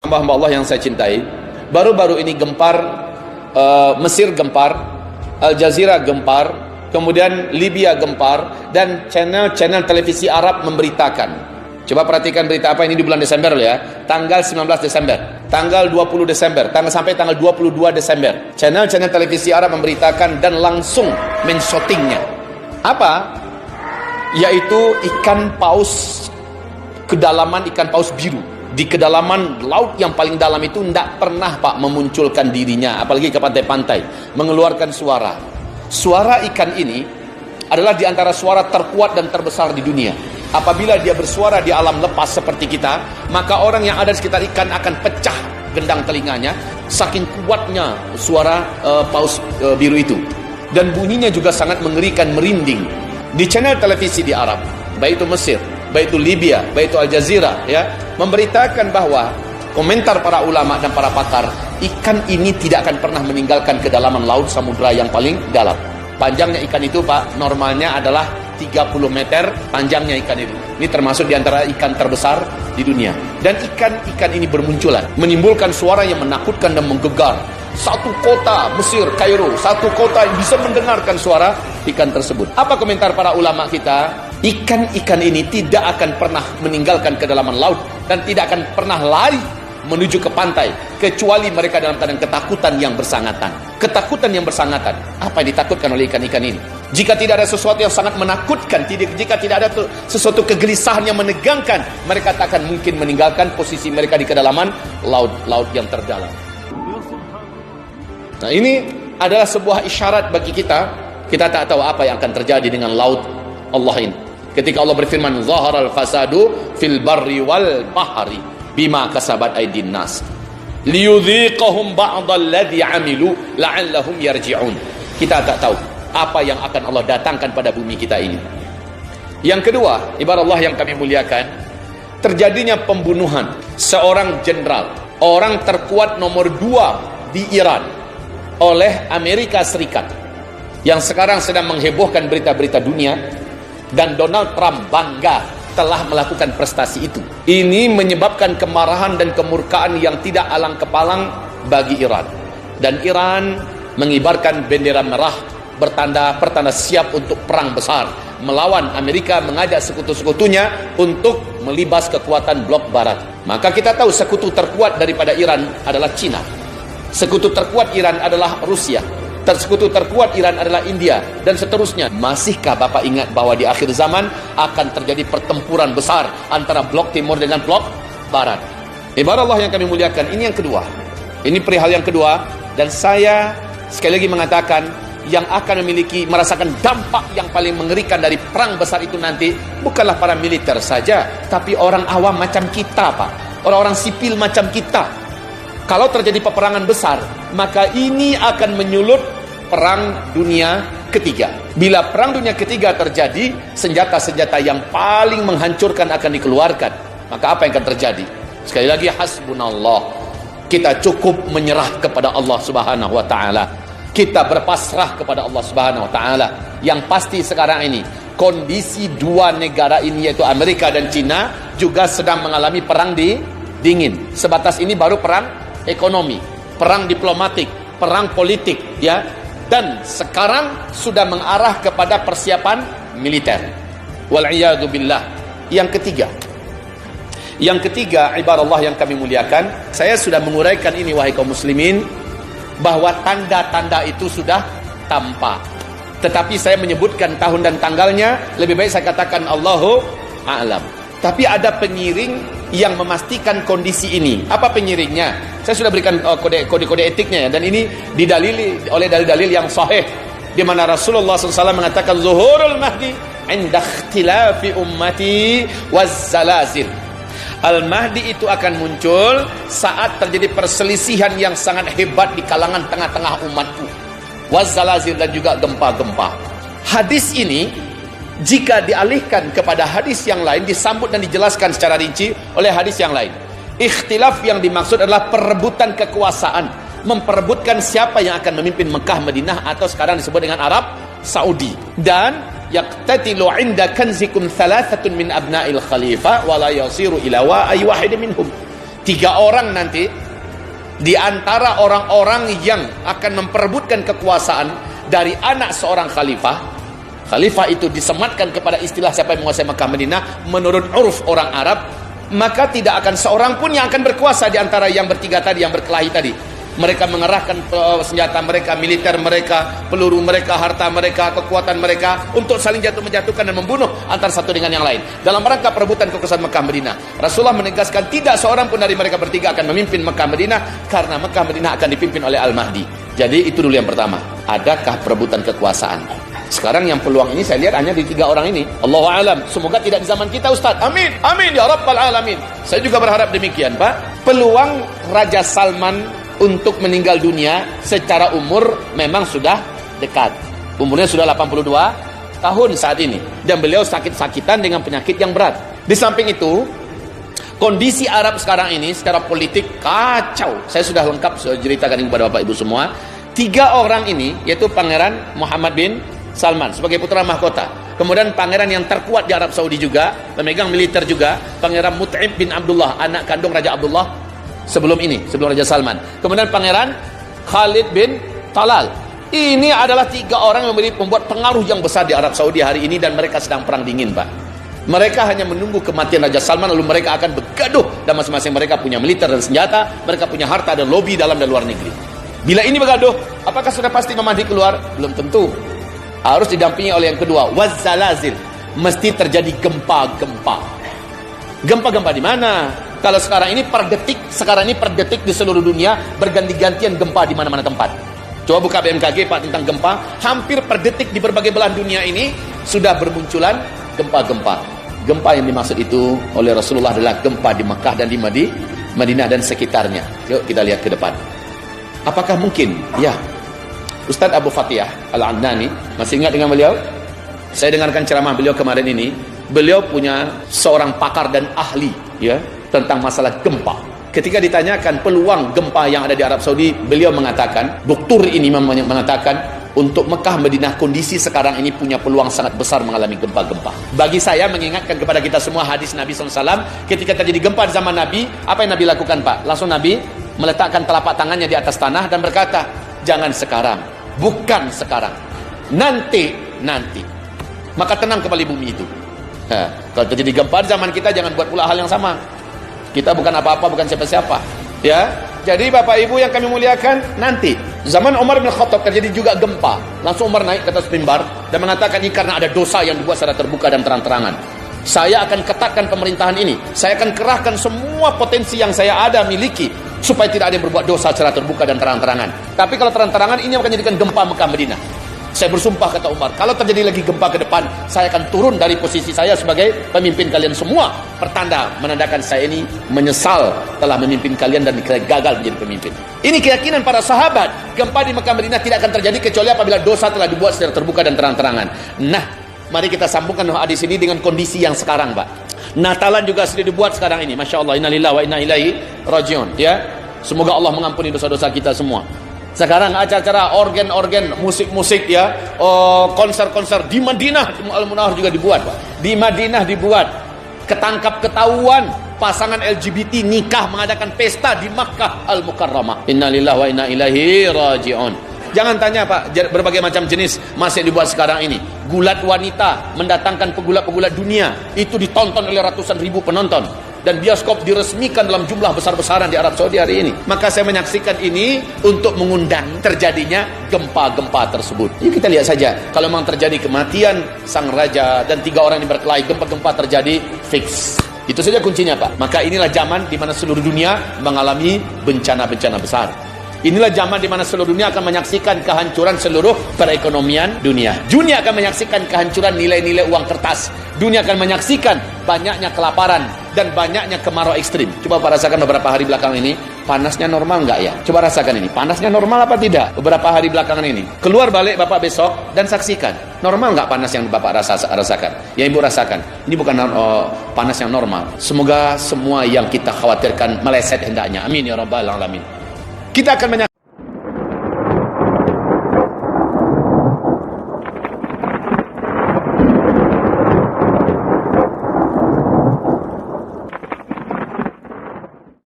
Hamba-hamba Allah yang saya cintai, baru-baru ini gempar, Mesir gempar, Al Jazeera gempar, kemudian Libya gempar, dan channel-channel televisi Arab memberitakan. Coba perhatikan berita apa ini di bulan Desember ya. Tanggal 19 Desember, tanggal 20 Desember, sampai tanggal 22 Desember. Channel-channel televisi Arab memberitakan dan langsung men-shootingnya. Apa? Yaitu ikan paus, kedalaman ikan paus biru. Di kedalaman laut yang paling dalam itu tidak pernah Pak memunculkan dirinya, apalagi ke pantai-pantai, mengeluarkan suara. Suara ikan ini adalah di antara suara terkuat dan terbesar di dunia. Apabila dia bersuara di alam lepas seperti kita, maka orang yang ada di sekitar ikan akan pecah gendang telinganya, saking kuatnya suara paus biru itu. Dan bunyinya juga sangat mengerikan, merinding. Di channel televisi di Arab, baik itu Mesir, baik itu Libya, baik itu Al Jazeera, ya, memberitakan bahwa komentar para ulama dan para pakar, ikan ini tidak akan pernah meninggalkan kedalaman laut samudra yang paling dalam. Panjangnya ikan itu Pak, normalnya adalah 30 meter panjangnya ikan itu. Ini termasuk di antara ikan terbesar di dunia. Dan ikan-ikan ini bermunculan, menimbulkan suara yang menakutkan dan menggegar. Satu kota Mesir, Kairo, satu kota yang bisa mendengarkan suara ikan tersebut. Apa komentar para ulama kita? Ikan-ikan ini tidak akan pernah meninggalkan kedalaman laut dan tidak akan pernah lari menuju ke pantai kecuali mereka dalam keadaan ketakutan yang bersangatan. Ketakutan yang bersangatan. Apa yang ditakutkan oleh ikan-ikan ini? Jika tidak ada sesuatu yang sangat menakutkan, jika tidak ada sesuatu kegelisahan yang menegangkan, mereka tak akan mungkin meninggalkan posisi mereka di kedalaman laut yang terdalam. Nah, ini adalah sebuah isyarat bagi kita. Kita tak tahu apa yang akan terjadi dengan laut Allah ini. Ketika Allah berfirman, "Zaharal fasadu fil barri wal bahri bima kasabat aydin nas liyudhiqahum ba'dalladzi 'amilu la'allahum yarji'un." Kita tak tahu apa yang akan Allah datangkan pada bumi kita ini. Yang kedua, ibarat Allah yang kami muliakan, terjadinya pembunuhan seorang jenderal, orang terkuat nomor 2 di Iran, oleh Amerika Serikat, yang sekarang sedang menghebohkan berita-berita dunia, dan Donald Trump bangga telah melakukan prestasi itu. Ini menyebabkan kemarahan dan kemurkaan yang tidak alang kepalang bagi Iran. Dan Iran mengibarkan bendera merah pertanda siap untuk perang besar melawan Amerika, mengajak sekutu-sekutunya untuk melibas kekuatan blok barat. Maka kita tahu sekutu terkuat daripada Iran adalah Cina. Sekutu terkuat Iran adalah Rusia. Sekutu terkuat Iran adalah India, dan seterusnya. Masihkah Bapak ingat bahwa di akhir zaman akan terjadi pertempuran besar antara blok timur dengan blok barat? Ibarat Allah yang kami muliakan, ini yang kedua. Ini perihal yang kedua, dan saya sekali lagi mengatakan, yang akan merasakan dampak yang paling mengerikan dari perang besar itu nanti bukanlah para militer saja, tapi orang awam macam kita, Pak. Orang-orang sipil macam kita. Kalau terjadi peperangan besar, maka ini akan menyulut perang dunia ketiga. Bila perang dunia ketiga terjadi, senjata-senjata yang paling menghancurkan akan dikeluarkan. Maka apa yang akan terjadi? Sekali lagi, hasbunallah. Kita cukup menyerah kepada Allah Subhanahu wa taala. Kita berpasrah kepada Allah Subhanahu wa taala. Yang pasti sekarang ini, kondisi dua negara ini, yaitu Amerika dan Cina, juga sedang mengalami perang dingin. Sebatas ini baru perang ekonomi, perang diplomatik, perang politik, ya. Dan sekarang sudah mengarah kepada persiapan militer. Wal'iyadu billah. Yang ketiga, ibarat Allah yang kami muliakan, saya sudah menguraikan ini wahai kaum muslimin, bahwa tanda-tanda itu sudah tampak. Tetapi saya menyebutkan tahun dan tanggalnya, lebih baik saya katakan Allahu a'lam. Tapi ada penyiring yang memastikan kondisi ini. Apa penyiringnya? Saya sudah berikan kode-kode etiknya ya, dan ini didalili oleh dalil-dalil yang sahih, di mana Rasulullah SAW mengatakan zuhurul mahdi inda ikhtilafi ummati wazzalazil. Al-Mahdi itu akan muncul saat terjadi perselisihan yang sangat hebat di kalangan tengah-tengah umatku, wazzalazil, dan juga gempa-gempa. Hadis ini jika dialihkan kepada hadis yang lain, disambut dan dijelaskan secara rinci oleh hadis yang lain. Ikhtilaf yang dimaksud adalah perebutan kekuasaan, memperebutkan siapa yang akan memimpin Mekah, Madinah, atau sekarang disebut dengan Arab Saudi. Dan yaqtatilu 'inda kanzikum thalathatun min abna'il khalifah wa la yasiru ila wahid minhum. 3 orang nanti di antara orang-orang yang akan memperebutkan kekuasaan dari anak seorang khalifah. Khalifah itu disematkan kepada istilah siapa yang menguasai Mekah Madinah menurut uruf orang Arab. Maka tidak akan seorang pun yang akan berkuasa di antara yang bertiga tadi, yang berkelahi tadi. Mereka mengerahkan senjata mereka, militer mereka, peluru mereka, harta mereka, kekuatan mereka untuk saling menjatuhkan dan membunuh antara satu dengan yang lain dalam rangka perebutan kekuasaan Mekah Madinah. Rasulullah menegaskan tidak seorang pun dari mereka bertiga akan memimpin Mekah Madinah, karena Mekah Madinah akan dipimpin oleh Al-Mahdi. Jadi itu dulu yang pertama. Adakah perebutan kekuasaan? Sekarang yang peluang ini saya lihat hanya di 3 orang ini. Allahu a'lam. Semoga tidak di zaman kita, Ustaz. Amin. Amin ya rabbal alamin. Saya juga berharap demikian, Pak. Peluang Raja Salman untuk meninggal dunia secara umur memang sudah dekat. Umurnya sudah 82 tahun saat ini. Dan beliau sakit-sakitan dengan penyakit yang berat. Di samping itu, kondisi Arab sekarang ini secara politik kacau. Saya sudah lengkap ceritakan kepada Bapak Ibu semua. 3 orang ini, yaitu Pangeran Muhammad bin Salman sebagai putra mahkota. Kemudian pangeran yang terkuat di Arab Saudi juga, pemegang militer juga, Pangeran Mut'im bin Abdullah, anak kandung Raja Abdullah sebelum Raja Salman. Kemudian Pangeran Khalid bin Talal. Ini adalah 3 orang yang membuat pengaruh yang besar di Arab Saudi hari ini, dan mereka sedang perang dingin, Pak. Mereka hanya menunggu kematian Raja Salman, lalu mereka akan bergaduh, dan masing-masing mereka punya militer dan senjata, mereka punya harta dan lobi dalam dan luar negeri. Bila ini bergaduh, apakah sudah pasti Mahdi keluar? Belum tentu. Harus didampingi oleh yang kedua, wazzalazil. Mesti terjadi gempa-gempa. Gempa-gempa di mana? Kalau sekarang ini per detik di seluruh dunia berganti-gantian gempa di mana-mana tempat. Coba buka BMKG, Pak, tentang gempa. Hampir per detik di berbagai belahan dunia ini sudah bermunculan gempa-gempa. Gempa yang dimaksud itu oleh Rasulullah adalah gempa di Mekah dan di Madinah dan sekitarnya. Yuk kita lihat ke depan. Apakah mungkin? Ya. Ustaz Abu Fatihah Al-Adnani, masih ingat dengan beliau? Saya dengarkan ceramah beliau kemarin ini. Beliau punya seorang pakar dan ahli ya tentang masalah gempa. Ketika ditanyakan peluang gempa yang ada di Arab Saudi, beliau mengatakan, doktor ini mengatakan, untuk Mekah Madinah kondisi sekarang ini punya peluang sangat besar mengalami gempa-gempa. Bagi saya mengingatkan kepada kita semua hadis Nabi SAW, ketika terjadi gempa di zaman Nabi, apa yang Nabi lakukan, Pak? Langsung Nabi meletakkan telapak tangannya di atas tanah dan berkata, jangan sekarang, bukan sekarang, nanti. Maka tenang kembali bumi itu. Kalau terjadi gempa di zaman kita, jangan buat pula hal yang sama. Kita bukan apa-apa, bukan siapa-siapa. Ya, jadi Bapak Ibu yang kami muliakan, nanti zaman Umar bin Khattab terjadi juga gempa. Langsung Umar naik ke atas mimbar dan mengatakan, ini karena ada dosa yang dibuat secara terbuka dan terang-terangan. Saya akan ketatkan pemerintahan ini. Saya akan kerahkan semua potensi yang saya ada miliki supaya tidak ada yang berbuat dosa secara terbuka dan terang-terangan. Tapi kalau terang-terangan, ini akan menjadikan gempa Mekah Madinah. Saya bersumpah, kata Umar, kalau terjadi lagi gempa ke depan, saya akan turun dari posisi saya sebagai pemimpin kalian semua. Pertanda menandakan saya ini menyesal telah memimpin kalian dan gagal menjadi pemimpin. Ini keyakinan para sahabat. Gempa di Mekah Madinah tidak akan terjadi kecuali apabila dosa telah dibuat secara terbuka dan terang-terangan. Nah, mari kita sambungkan hadis ini dengan kondisi yang sekarang, Pak. Natalan juga sudah dibuat sekarang ini. Masya Allah, innalillahi wa inna ilaihi rajiun. Ya, semoga Allah mengampuni dosa-dosa kita semua. Sekarang acara-acara organ-organ musik-musik ya, konser-konser di Madinah, Al-Munawwar juga dibuat, Pak. Di Madinah dibuat. Ketangkap ketahuan pasangan LGBT nikah mengadakan pesta di Makkah Al-Mukarramah. Innalillahi wa inna ilaihi rajiun. Jangan tanya, Pak, berbagai macam jenis masih dibuat sekarang ini. Gulat wanita mendatangkan pegulat-pegulat dunia, itu ditonton oleh ratusan ribu penonton. Dan bioskop diresmikan dalam jumlah besar-besaran di Arab Saudi hari ini. Maka saya menyaksikan ini untuk mengundang terjadinya gempa-gempa tersebut. Yuk kita lihat saja. Kalau memang terjadi kematian sang raja dan 3 orang yang berkelahi, gempa-gempa terjadi, fix. Itu saja kuncinya, Pak. Maka inilah zaman di mana seluruh dunia mengalami bencana-bencana besar. Inilah zaman di mana seluruh dunia akan menyaksikan kehancuran seluruh perekonomian dunia. Dunia akan menyaksikan kehancuran nilai-nilai uang kertas. Dunia akan menyaksikan banyaknya kelaparan dan banyaknya kemarau ekstrim. Coba Pak rasakan beberapa hari belakangan ini, panasnya normal nggak ya? Coba rasakan ini, panasnya normal apa tidak? Beberapa hari belakangan ini. Keluar balik Bapak besok dan saksikan. Normal nggak panas yang Bapak rasakan? Yang Ibu rasakan. Ini bukan panas yang normal. Semoga semua yang kita khawatirkan meleset hendaknya. Amin ya rabbal alamin. Kita akan